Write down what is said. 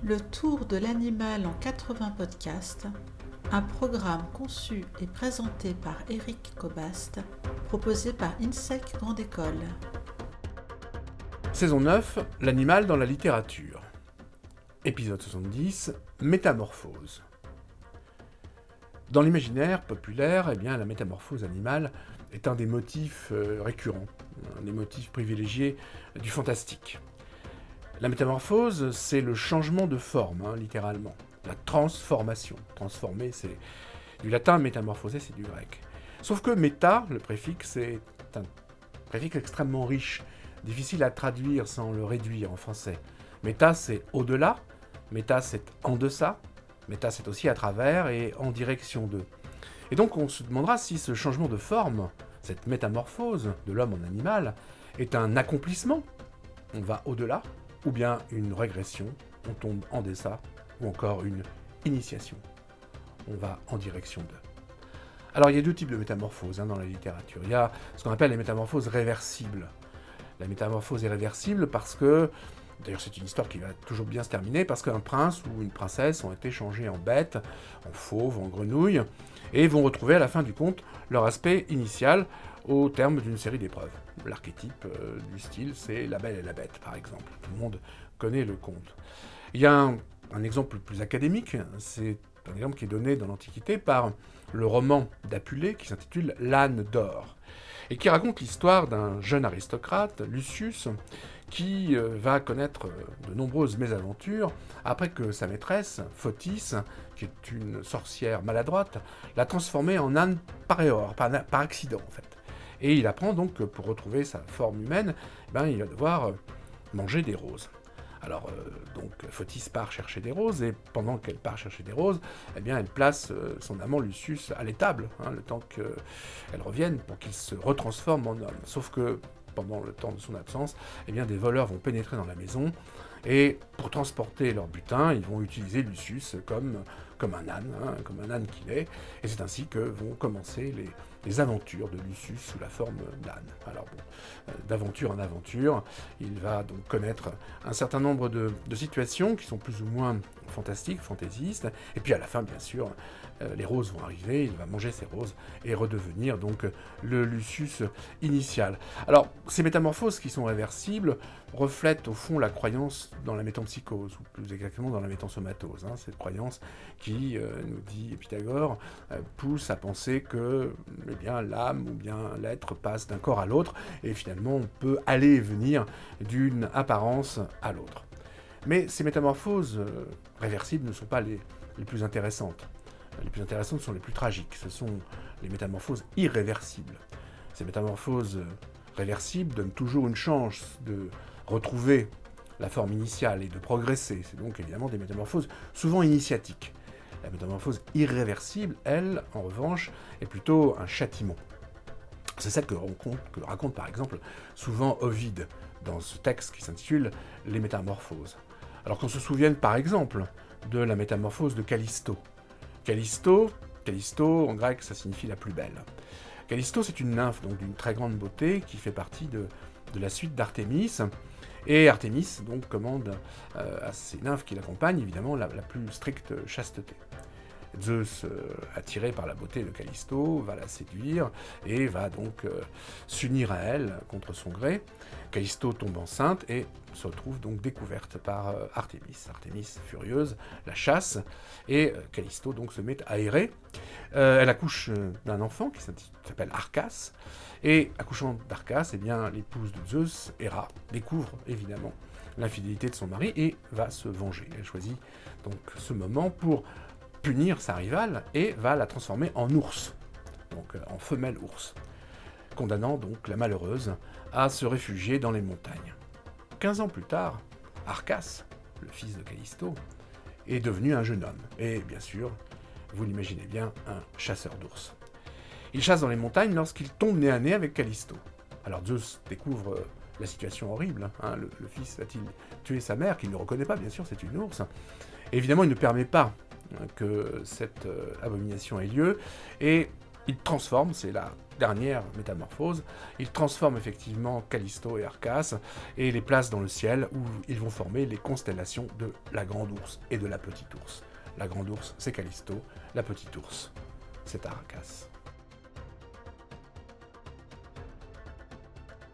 Le tour de l'animal en 80 podcasts, un programme conçu et présenté par Éric Cobast, proposé par INSEC Grande École. Saison 9, l'animal dans la littérature. Épisode 70, métamorphose. Dans l'imaginaire populaire, la métamorphose animale est un des motifs récurrents, un des motifs privilégiés du fantastique. La métamorphose, c'est le changement de forme, littéralement. La transformation. Transformer, c'est du latin, métamorphoser, c'est du grec. Sauf que méta, le préfixe, c'est un préfixe extrêmement riche, difficile à traduire sans le réduire en français. Méta, c'est au-delà, méta, c'est en deçà, méta, c'est aussi à travers et en direction de. Et donc on se demandera si ce changement de forme, cette métamorphose de l'homme en animal, est un accomplissement, on va au-delà, ou bien une régression, on tombe en deçà, ou encore une initiation, on va en direction de. Alors il y a deux types de métamorphoses dans la littérature. Il y a ce qu'on appelle les métamorphoses réversibles. La métamorphose est réversible parce que, d'ailleurs c'est une histoire qui va toujours bien se terminer, parce qu'un prince ou une princesse ont été changés en bête, en fauve, en grenouille, et vont retrouver à la fin du conte leur aspect initial au terme d'une série d'épreuves. L'archétype du style, c'est La Belle et la Bête, par exemple. Tout le monde connaît le conte. Il y a un exemple plus académique, c'est un exemple qui est donné dans l'Antiquité par le roman d'Apulée qui s'intitule L'âne d'or, et qui raconte l'histoire d'un jeune aristocrate, Lucius, qui va connaître de nombreuses mésaventures après que sa maîtresse, Photis, qui est une sorcière maladroite, l'a transformé en âne par accident en fait. Et il apprend donc que pour retrouver sa forme humaine, il va devoir manger des roses. Alors, donc, Photis part chercher des roses, et pendant qu'elle part chercher des roses, elle place son amant Lucius à l'étable, le temps qu'elle revienne pour qu'il se retransforme en homme. Sauf que, pendant le temps de son absence, des voleurs vont pénétrer dans la maison, et pour transporter leur butin, ils vont utiliser Lucius comme un âne qu'il est, et c'est ainsi que vont commencer les aventures de Lucius sous la forme d'âne. Alors bon, d'aventure en aventure, il va donc connaître un certain nombre de situations qui sont plus ou moins fantastiques, fantaisistes, et puis à la fin, bien sûr, les roses vont arriver, il va manger ces roses et redevenir donc le Lucius initial. Alors, ces métamorphoses qui sont réversibles reflètent au fond la croyance dans la métempsychose, ou plus exactement dans la métensomatose, cette croyance qui, nous dit Pythagore, pousse à penser que l'âme ou bien l'être passe d'un corps à l'autre, et finalement on peut aller et venir d'une apparence à l'autre. Mais ces métamorphoses réversibles ne sont pas les plus intéressantes. Les plus intéressantes sont les plus tragiques, ce sont les métamorphoses irréversibles. Ces métamorphoses réversibles donnent toujours une chance de retrouver la forme initiale et de progresser. C'est donc évidemment des métamorphoses souvent initiatiques. La métamorphose irréversible, elle, en revanche, est plutôt un châtiment. C'est celle que raconte par exemple souvent Ovide dans ce texte qui s'intitule « Les métamorphoses ». Alors qu'on se souvienne par exemple de la métamorphose de Callisto. Callisto, en grec, ça signifie la plus belle. Callisto, c'est une nymphe donc d'une très grande beauté qui fait partie de la suite d'Artémis. Et Artémis donc commande à ses nymphes qui l'accompagnent évidemment la plus stricte chasteté. Zeus, attiré par la beauté de Callisto, va la séduire et va donc s'unir à elle contre son gré. Callisto tombe enceinte et se retrouve donc découverte par Artémis. Artémis, furieuse, la chasse et Callisto donc se met à errer. Elle accouche d'un enfant qui s'appelle Arcas. Et accouchant d'Arcas, l'épouse de Zeus, Héra, découvre évidemment l'infidélité de son mari et va se venger. Elle choisit donc ce moment pour punir sa rivale et va la transformer en ours, donc en femelle ours, condamnant donc la malheureuse à se réfugier dans les montagnes. 15 ans plus tard, Arcas, le fils de Callisto, est devenu un jeune homme, et bien sûr, vous l'imaginez bien, un chasseur d'ours. Il chasse dans les montagnes lorsqu'il tombe nez à nez avec Callisto. Alors Zeus découvre la situation horrible, le fils va-t-il tuer sa mère, qu'il ne reconnaît pas, bien sûr, c'est une ours. Et évidemment, il ne permet pas que cette abomination ait lieu, et il transforme, c'est la dernière métamorphose, il transforme effectivement Callisto et Arcas et les place dans le ciel où ils vont former les constellations de la Grande Ourse et de la Petite Ourse. La Grande Ourse, c'est Callisto, la Petite Ourse, c'est Arcas.